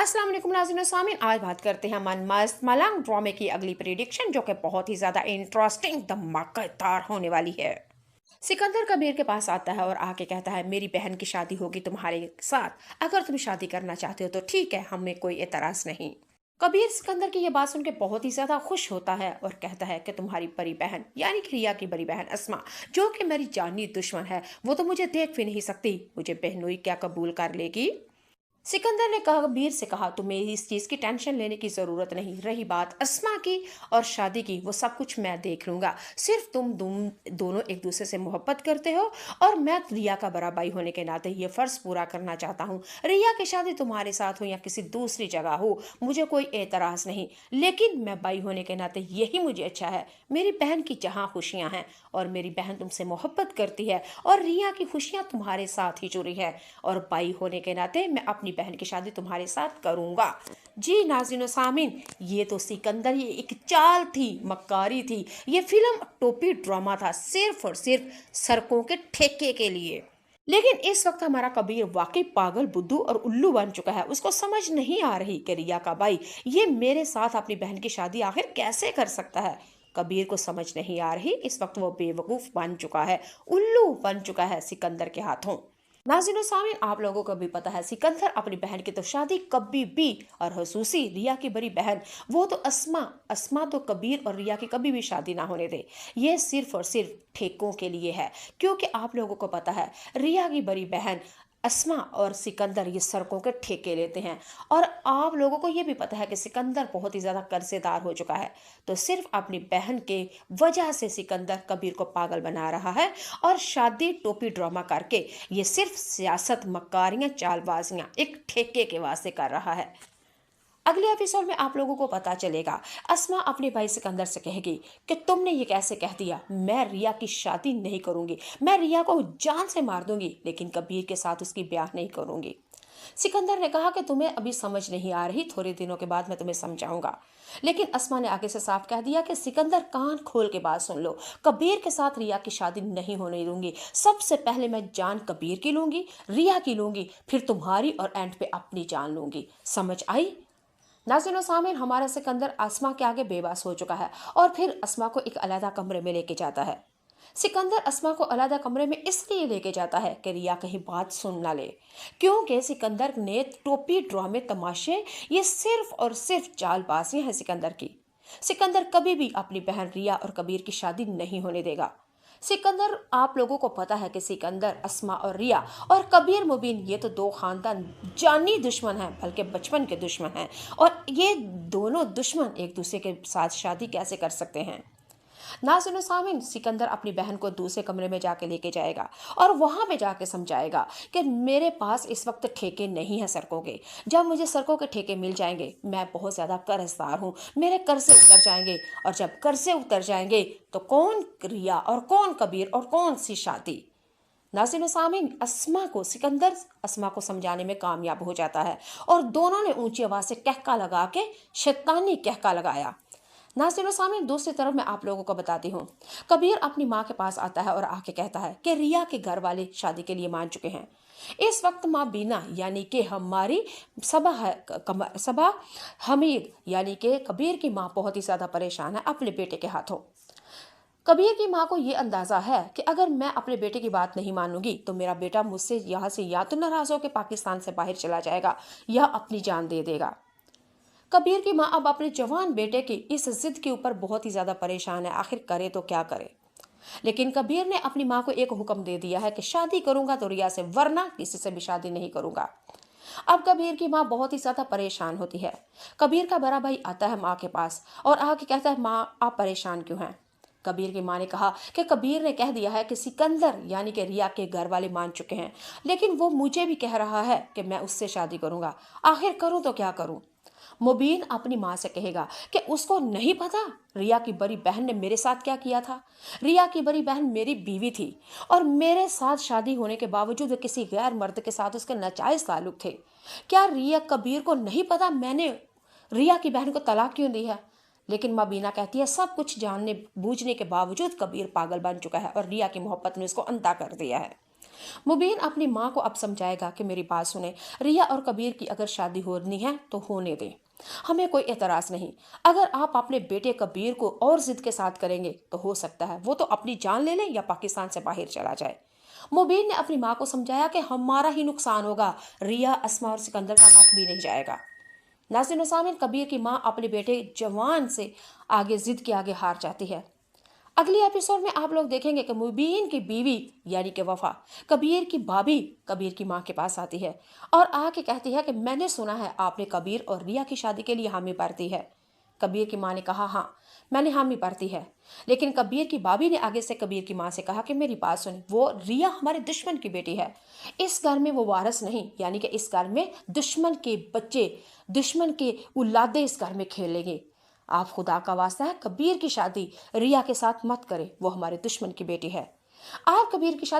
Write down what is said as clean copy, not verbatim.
अस्सलाम वालेकुम नाज़रीन और सामीन। आज बात करते हैं मन मस्त मलंग ड्रामे की अगली प्रेडिक्शन, जो कि बहुत ही ज़्यादा इंटरेस्टिंग धमाकेदार होने वाली है। सिकंदर कबीर के पास आता है और आके कहता है, मेरी बहन की शादी होगी तुम्हारे साथ, अगर तुम शादी करना चाहते हो तो ठीक है, हमें कोई एतराज़ नहीं। कबीर सिकंदर की यह बात सुन के बहुत ही ज्यादा खुश होता है और कहता है कि तुम्हारी बड़ी बहन यानी कि रिया की बड़ी बहन अस्मा, जो कि मेरी जानी दुश्मन है, वो तो मुझे देख भी नहीं सकती, मुझे बहनोई क्या कबूल कर लेगी। सिकंदर ने कबीर से कहा, तुम्हें इस चीज की टेंशन लेने की जरूरत नहीं, रही बात अस्मा की और शादी की, वो सब कुछ मैं देख लूंगा। सिर्फ तुम दोनों एक दूसरे से मोहब्बत करते हो और मैं रिया का बड़ा भाई होने के नाते ये फर्ज पूरा करना चाहता हूँ। रिया की शादी तुम्हारे साथ हो या किसी दूसरी जगह हो, मुझे कोई एतराज नहीं, लेकिन मैं भाई होने के नाते यही मुझे अच्छा है। मेरी बहन की जहाँ खुशियाँ हैं और मेरी बहन तुमसे मोहब्बत करती है और रिया की खुशियाँ तुम्हारे साथ ही जुड़ी है, और भाई होने के नाते मैं अपनी बहन की शादी तुम्हारे साथ करूंगा। जी नाज़रीन सामीन, ये तो सिकंदर ये एक चाल थी, मक्कारी थी। ये फिल्म टोपी ड्रामा था, सिर्फ और सिर्फ सड़कों के ठेके के लिए। लेकिन इस वक्त हमारा कबीर वाकई पागल बुद्धू और उल्लू बन चुका है। उसको समझ नहीं आ रही कि रिया का भाई ये मेरे साथ अपनी बहन की शादी आखिर कैसे कर सकता है। कबीर को समझ नहीं आ रही, इस वक्त वो बेवकूफ बन चुका है, उल्लू बन चुका है सिकंदर के हाथों। नाज़रीन सामीन, आप लोगों को भी पता है सिकंदर अपनी बहन की तो शादी कभी भी, और खसूसी रिया की बड़ी बहन, वो तो अस्मा अस्मा तो कबीर और रिया की कभी भी शादी ना होने दे। ये सिर्फ और सिर्फ ठेकों के लिए है, क्योंकि आप लोगों को पता है रिया की बड़ी बहन अस्मा और सिकंदर ये सड़कों के ठेके लेते हैं, और आप लोगों को ये भी पता है कि सिकंदर बहुत ही ज़्यादा कर्जेदार हो चुका है। तो सिर्फ अपनी बहन के वजह से सिकंदर कबीर को पागल बना रहा है और शादी टोपी ड्रामा करके ये सिर्फ सियासत, मकारियां, चालबाजियां एक ठेके के वास्ते कर रहा है। अगले एपिसोड में आप लोगों को पता चलेगा। अस्मा अपने भाई सिकंदर से कहेगी कि तुमने ये कैसे कह दिया, मैं रिया की शादी नहीं करूंगी, मैं रिया को जान से मार दूंगी, लेकिन कबीर के साथ उसकी ब्याह नहीं करूंगी। सिकंदर ने कहा कि तुम्हें अभी समझ नहीं आ रही, थोड़े दिनों के बाद मैं तुम्हें समझाऊंगा। लेकिन अस्मा ने आगे से साफ कह दिया कि सिकंदर कान खोल के बात सुन लो, कबीर के साथ रिया की शादी नहीं होने दूंगी। सबसे पहले मैं जान कबीर की लूंगी, रिया की लूंगी, फिर तुम्हारी, और एंड पे अपनी जान लूंगी। समझ आई? नाज़रीन और सामीन, हमारा सिकंदर अस्मा के आगे बेबस हो चुका है और फिर अस्मा को एक अलग कमरे में लेके जाता है। सिकंदर अस्मा को अलग कमरे में इसलिए लेके जाता है कि रिया कहीं बात सुन ना ले, क्योंकि सिकंदर ने टोपी ड्रामे तमाशे, ये सिर्फ और सिर्फ चालबाजियां हैं सिकंदर की। सिकंदर कभी भी अपनी बहन रिया और कबीर की शादी नहीं होने देगा। सिकंदर, आप लोगों को पता है कि सिकंदर, अस्मा और रिया और कबीर मुबीन ये तो दो खानदान जानी दुश्मन हैं, बल्कि बचपन के दुश्मन हैं, और ये दोनों दुश्मन एक दूसरे के साथ शादी कैसे कर सकते हैं। नाज़रीन और सामीन, सिकंदर अपनी बहन को दूसरे कमरे में जाके लेके जाएगा और वहां पे जाके समझाएगा कि मेरे पास इस वक्त ठेके नहीं है सड़कों के, जब मुझे सड़कों के ठेके मिल जाएंगे, मैं बहुत ज़्यादा कर्जदार हूँ, मेरे कर्जे उतर जाएंगे, और जब कर्जे उतर जाएंगे तो कौन रिया और कौन कबीर और कौन सी शादी। नाज़रीन और सामीन, सिकंदर अस्मा को समझाने में कामयाब हो जाता है और दोनों ने ऊंची आवाज़ से कहका लगा के शैतानी कहका लगाया। नाज़रीन और सामीन, दूसरी तरफ मैं आप लोगों को बताती हूँ। कबीर अपनी माँ के पास आता है और आके कहता है कि रिया के घर वाले शादी के लिए मान चुके हैं। इस वक्त माँ बीना यानी कि हमारी सबा है, सबा हमीद यानी कि कबीर की माँ बहुत ही ज़्यादा परेशान है अपने बेटे के हाथों। कबीर की माँ को ये अंदाज़ा है कि अगर मैं अपने बेटे की बात नहीं मानूंगी तो मेरा बेटा मुझसे यहाँ से या तो नाराज़ होकर पाकिस्तान से बाहर चला जाएगा या अपनी जान दे देगा। कबीर की माँ अब अपने जवान बेटे की इस जिद के ऊपर बहुत ही ज़्यादा परेशान है, आखिर करे तो क्या करे। लेकिन कबीर ने अपनी माँ को एक हुक्म दे दिया है कि शादी करूंगा तो रिया से, वरना किसी से भी शादी नहीं करूंगा। अब कबीर की माँ बहुत ही ज़्यादा परेशान होती है। कबीर का बड़ा भाई आता है माँ के पास और आके कहता है, माँ आप परेशान क्यों हैं। कबीर की माँ ने कहा कि कबीर ने कह दिया है कि सिकंदर यानी कि रिया के घर वाले मान चुके हैं, लेकिन वो मुझे भी कह रहा है कि मैं उससे शादी करूंगा, आखिर करूं तो क्या करूं। मुबीन अपनी माँ से कहेगा कि उसको नहीं पता रिया की बड़ी बहन ने मेरे साथ क्या किया था। रिया की बड़ी बहन मेरी बीवी थी और मेरे साथ शादी होने के बावजूद किसी गैर मर्द के साथ उसके नाजायज ताल्लुक थे। क्या रिया कबीर को नहीं पता मैंने रिया की बहन को तलाक क्यों दी है। लेकिन मबीना कहती है सब कुछ जानने बूझने के बावजूद कबीर पागल बन चुका है और रिया की मोहब्बत ने उसको अंधा कर दिया है। मुबीन अपनी माँ को अब समझाएगा कि मेरी बात सुने, रिया और कबीर की अगर शादी होनी है तो होने दें, हमें कोई एतराज नहीं। अगर आप अपने बेटे कबीर को और जिद के साथ करेंगे तो हो सकता है वो तो अपनी जान ले ले या पाकिस्तान से बाहर चला जाए। मुबीन ने अपनी माँ को समझाया कि हमारा ही नुकसान होगा, रिया, अस्मा और सिकंदर का हक भी नहीं जाएगा। नाज़रीन व सामीन, कबीर की माँ अपने बेटे जवान से आगे जिद के आगे हार जाती है। अगली एपिसोड में आप लोग देखेंगे कि मुबीन की बीवी यानी कि वफा कबीर की भाभी कबीर की माँ के पास आती है और आके कहती है कि मैंने सुना है आपने कबीर और रिया की शादी के लिए हामी भर दी है। कबीर की माँ ने कहा हाँ, मैंने हामी भरती है। लेकिन कबीर की भाभी ने आगे से कबीर की माँ से कहा कि मेरी बात सुन, वो रिया हमारे दुश्मन की बेटी है, इस घर में वो वारस नहीं, यानी कि इस घर में दुश्मन के बच्चे, दुश्मन के औलादे इस घर में खेलेंगे। आप खुदा का वास्ता है कबीर की शादी रिया के साथ मत करें, वो हमारे दुश्मन की बेटी है। आप कबीर की शादी